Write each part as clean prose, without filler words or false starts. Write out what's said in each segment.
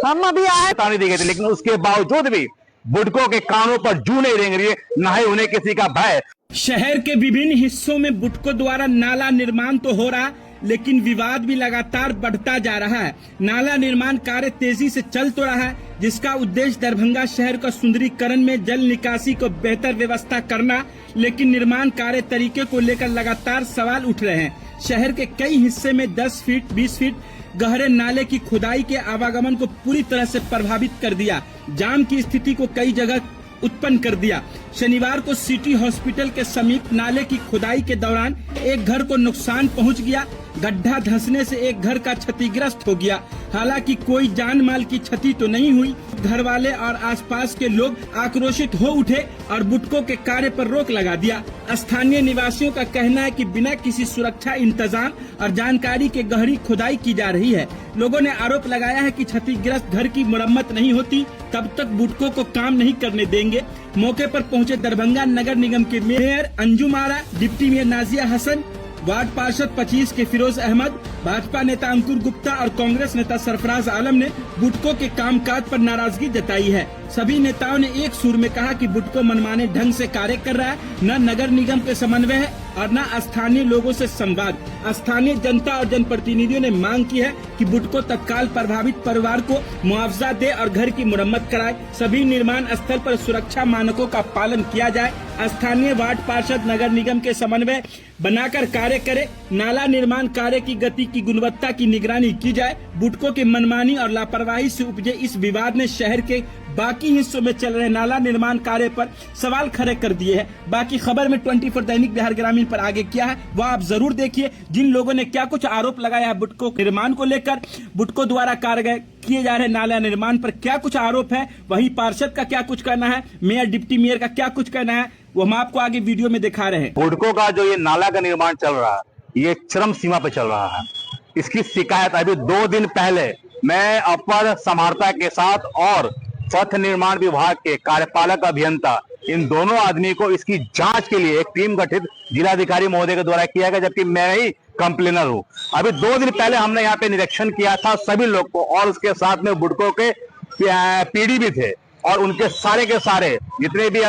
हम अभी आए चेतावनी दी गई थी, लेकिन उसके बावजूद भी बुडकों के कानों पर जू नहीं रेंग रही है, न ही उन्हें किसी का भय। शहर के विभिन्न हिस्सों में बुडकों द्वारा नाला निर्माण तो हो रहा, लेकिन विवाद भी लगातार बढ़ता जा रहा है। नाला निर्माण कार्य तेजी से चल तो रहा है, जिसका उद्देश्य दरभंगा शहर का सुंदरीकरण में जल निकासी को बेहतर व्यवस्था करना, लेकिन निर्माण कार्य तरीके को लेकर लगातार सवाल उठ रहे हैं। शहर के कई हिस्से में 10 फीट 20 फीट गहरे नाले की खुदाई के आवागमन को पूरी तरह से प्रभावित कर दिया। जाम की स्थिति को कई जगह उत्पन्न कर दिया। शनिवार को सिटी हॉस्पिटल के समीप नाले की खुदाई के दौरान एक घर को नुकसान पहुंच गया। गड्ढा धंसने से एक घर का क्षतिग्रस्त हो गया। हालांकि कोई जान माल की क्षति तो नहीं हुई। घर वाले और आसपास के लोग आक्रोशित हो उठे और बुडकों के कार्य पर रोक लगा दिया। स्थानीय निवासियों का कहना है कि बिना किसी सुरक्षा इंतजाम और जानकारी के गहरी खुदाई की जा रही है। लोगों ने आरोप लगाया है कि क्षतिग्रस्त घर की मरम्मत नहीं होती तब तक बुडकों को काम नहीं करने देंगे। मौके पर पहुंचे दरभंगा नगर निगम के mayor Anjum Ara, deputy mayor Nazia Hasan, ward पार्षद 25 के फिरोज अहमद, भाजपा नेता अंकुर गुप्ता और कांग्रेस नेता सरफराज आलम ने बुडकों के कामकाज पर नाराजगी जताई है। सभी नेताओं ने एक सुर में कहा कि बुडको मनमाने ढंग से कार्य कर रहा है, न नगर निगम के समन्वय है और न स्थानीय लोगों से संवाद। स्थानीय जनता और जनप्रतिनिधियों ने मांग की है कि बुडको तत्काल प्रभावित परिवार को मुआवजा दे और घर की मुरम्मत कराए। सभी निर्माण स्थल पर सुरक्षा मानकों का पालन किया जाए। स्थानीय वार्ड पार्षद नगर निगम के समन्वय बनाकर कार्य करे। नाला निर्माण कार्य की गति की गुणवत्ता की निगरानी की जाए। बुडको के मनमानी और लापरवाही से उपजे इस विवाद ने शहर के बाकी हिस्सों में चल रहे नाला निर्माण कार्य पर सवाल खड़े कर दिए हैं। बाकी खबर में 24 दैनिक बिहार ग्रामीण पर आगे क्या है वह आप जरूर देखिए। जिन लोगों ने क्या कुछ आरोप लगाया है बुडको निर्माण को लेकर, बुडको द्वारा कार्य किए जा रहे नाला निर्माण पर क्या कुछ आरोप है, वही पार्षद का क्या कुछ कहना है, मेयर डिप्टी मेयर का क्या कुछ कहना है, वो हम आपको आगे वीडियो में दिखा रहे हैं। बुडकों का जो ये नाला का निर्माण चल रहा है, ये चरम सीमा पे चल रहा है। इसकी शिकायत अभी 2 दिन पहले मैं अपर समाहर्ता के साथ और पथ निर्माण विभाग के कार्यपालक अभियंता, इन दोनों आदमी को इसकी जांच के लिए एक टीम गठित जिलाधिकारी महोदय के द्वारा किया गया, जबकि मैं ही कंप्लेनर हूं। अभी 2 दिन पहले हमने यहाँ पे निरीक्षण किया था सभी लोग को, और उसके साथ में बुडको के पीडी भी थे और उनके सारे के सारे जितने भी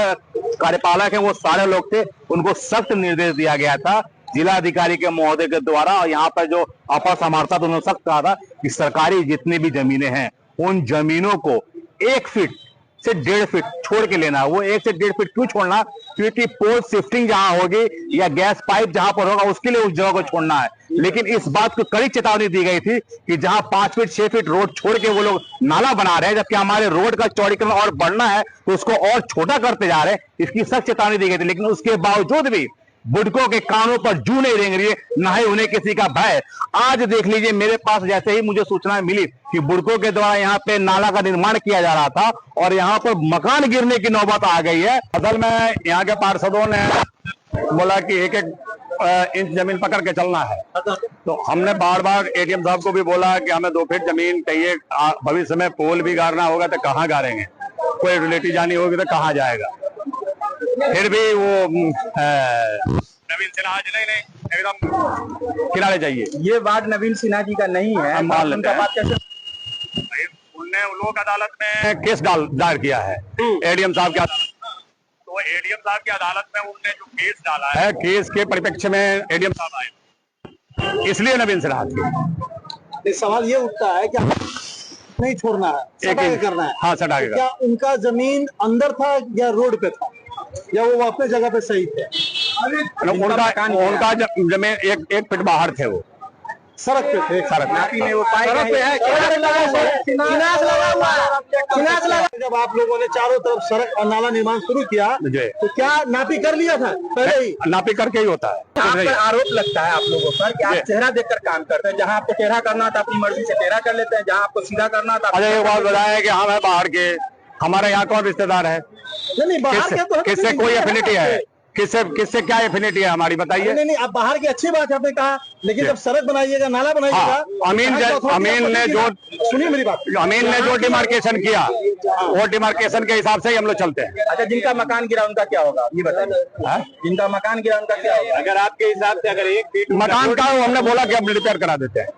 कार्यपालक हैं वो सारे लोग थे। उनको सख्त निर्देश दिया गया था जिलाधिकारी के महोदय के द्वारा, और यहाँ पर जो अपर समाहर्ता था उन्होंने सख्त कहा था कि सरकारी जितनी भी जमीनें हैं उन जमीनों को 1 फीट से 1.5 फीट छोड़ के लेना। वो 1 से 1.5 फीट क्यों छोड़ना? क्योंकि पोल शिफ्टिंग जहां होगी या गैस पाइप जहां पर होगा उसके लिए उस जगह को छोड़ना है। लेकिन इस बात को कड़ी चेतावनी दी गई थी कि जहां 5 फीट 6 फीट रोड छोड़ के वो लोग नाला बना रहे हैं, जबकि हमारे रोड का चौड़ीकरण और बढ़ना है तो उसको और छोटा करते जा रहे हैं। इसकी सख्त चेतावनी दी गई थी, लेकिन उसके बावजूद भी बुडकों के कानों पर जू नहीं रेंग रही है, न ही उन्हें किसी का भय। आज देख लीजिए, मेरे पास जैसे ही मुझे सूचना मिली कि बुडकों के द्वारा यहाँ पे नाला का निर्माण किया जा रहा था और यहाँ पर मकान गिरने की नौबत आ गई है। असल में यहाँ के पार्षदों ने बोला कि 1-1 इंच जमीन पकड़ के चलना है, तो हमने बार बार एडीएम साहब को भी बोला कि हमें 2 फीट जमीन चाहिए। भविष्य में पोल भी गाड़ना होगा तो कहाँ गाड़ेंगे, कोई रिलेटिव जानी होगी तो कहाँ जाएगा। फिर भी वो नवीन सिन्हा जी नहीं एकदम किनारे जाइए। ये वार्ड नवीन सिन्हा जी का नहीं है, हम मान लेते हैं। उनने लोक अदालत में केस दायर किया है एडीएम साहब के, तो एडीएम साहब की अदालत में उनने जो केस डाला है, केस के परिप्रेक्ष्य में एडीएम साहब आए, इसलिए नवीन सिन्हा जी। सवाल ये उठता है कि नहीं छोड़ना है, सटा करना है। हाँ, सटा क्या उनका जमीन अंदर था या रोड पे था, या वो अपने जगह पे सही थे? उनका जमीन 1 फीट बाहर थे, वो सड़क पे थे। सड़क में वो पाए गए हैं। जब आप लोगों ने चारों तरफ सड़क और नाला निर्माण शुरू किया तो क्या नापी कर लिया था पहले ही? नापी करके ही होता है। आरोप लगता है आप लोगों पर कि आप चेहरा देखकर काम करते हैं। जहां आपको टेढ़ा करना था अपनी मर्जी से टेढ़ा कर लेते हैं, जहां आपको सीधा करना था। अरे एक बात बताया कि हम है बाहर के, हमारे यहाँ कौन रिश्तेदार है? नहीं, बाहर के तो किससे कोई एफिनिटी है? किससे क्या एफिनिटी है हमारी, बताइए। नहीं, आप बाहर की अच्छी बात है, आपने कहा, लेकिन जब सड़क बनाइएगा, नाला बनाइएगा। अमीन ने जो सुनिए मेरी बात, अमीन ने जो डिमार्केशन किया वो डिमार्केशन के हिसाब से ही हम लोग चलते हैं। अच्छा, जिनका मकान गिरा उनका क्या होगा ये बताइए। जिनका मकान गिरा उनका क्या होगा? अगर आपके हिसाब से अगर 1 फीट मकान का हमने बोला कि हम रिपेयर करा देते हैं।